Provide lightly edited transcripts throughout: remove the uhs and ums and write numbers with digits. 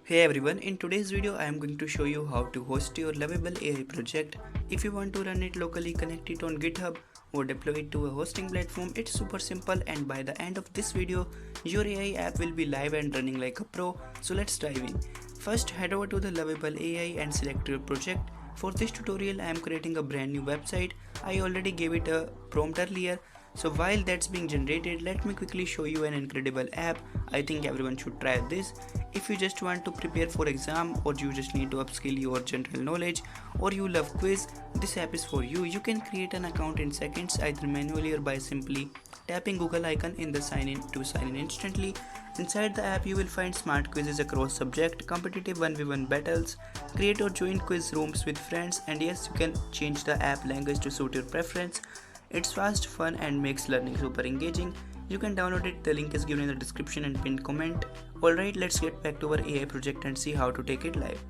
Hey everyone, in today's video I am going to show you how to host your Loveable AI project. If you want to run it locally, connect it on GitHub or deploy it to a hosting platform, it's super simple, and by the end of this video, your AI app will be live and running like a pro. So let's dive in. First, head over to the Loveable AI and select your project. For this tutorial, I am creating a brand new website. I already gave it a prompt earlier. So while that's being generated, let me quickly show you an incredible app. I think everyone should try this. If you just want to prepare for exam, or you just need to upskill your general knowledge, or you love quiz, this app is for you. You can create an account in seconds, either manually or by simply tapping Google icon in the sign in to sign in instantly. Inside the app you will find smart quizzes across subject, competitive 1v1 battles, create or join quiz rooms with friends, and yes, you can change the app language to suit your preference. It's fast, fun, and makes learning super engaging. You can download it, the link is given in the description and pinned comment. Alright, let's get back to our AI project and see how to take it live.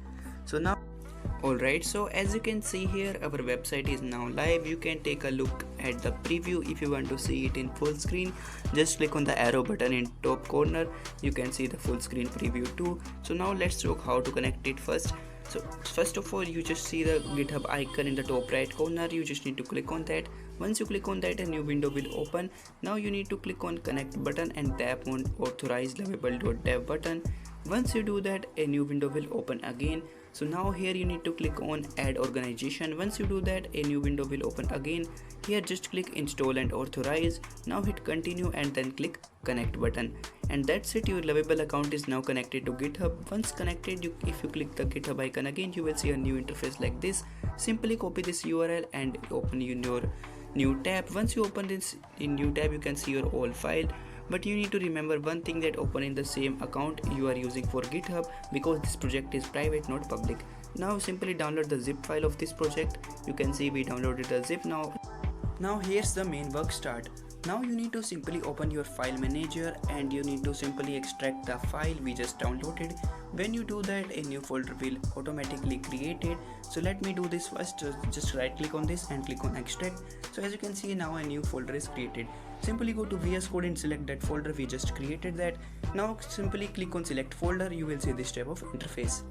Alright, so as you can see here, our website is now live. You can take a look at the preview. If you want to see it in full screen, just click on the arrow button in top corner. You can see the full screen preview too. So now let's talk how to connect it first. So first of all, you just see the GitHub icon in the top right corner. You just need to click on that. Once you click on that, a new window will open. Now you need to click on connect button and tap on authorize Loveable.dev button. Once you do that, a new window will open again. So now here you need to click on add organization. Once you do that, a new window will open again. Here just click install and authorize. Now hit continue and then click connect button, and that's it. Your Loveable account is now connected to GitHub. Once connected, if you click the GitHub icon again, you will see a new interface like this. Simply copy this URL and open in your new tab. Once you open this in new tab, you can see your old file. But you need to remember one thing, that open in the same account you are using for GitHub, because this project is private, not public. Now simply download the zip file of this project. You can see we downloaded the zip now. Now here's the main work start. Now you need to simply open your file manager and you need to simply extract the file we just downloaded. When you do that, a new folder will automatically created. So let me do this first. Just right click on this and click on extract. So as you can see, now a new folder is created. Simply go to VS Code and select that folder we just created that. Now simply click on select folder. You will see this type of interface.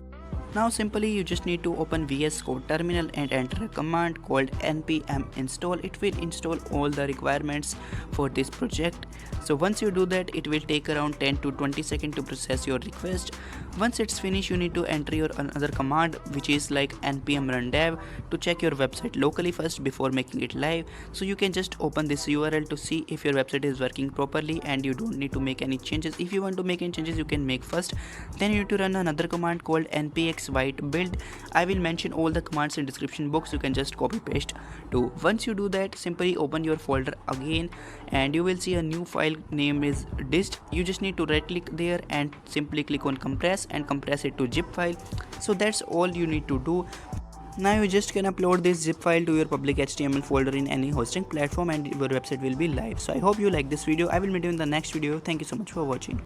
Now simply you just need to open VS Code terminal and enter a command called npm install. It will install all the requirements for this project. So once you do that, it will take around 10 to 20 seconds to process your request. Once it's finished, you need to enter your another command, which is like npm run dev, to check your website locally first before making it live. So you can just open this URL to see if your website is working properly, and you don't need to make any changes. If you want to make any changes, you can make first. Then you need to run another command called npx Vite build. I will mention all the commands in description box. You can just copy paste too. Once you do that, simply open your folder again and you will see a new file name is dist. You just need to right click there and simply click on compress and compress it to zip file. So that's all you need to do. Now you just can upload this zip file to your public HTML folder in any hosting platform and your website will be live. So I hope you like this video. I will meet you in the next video. Thank you so much for watching.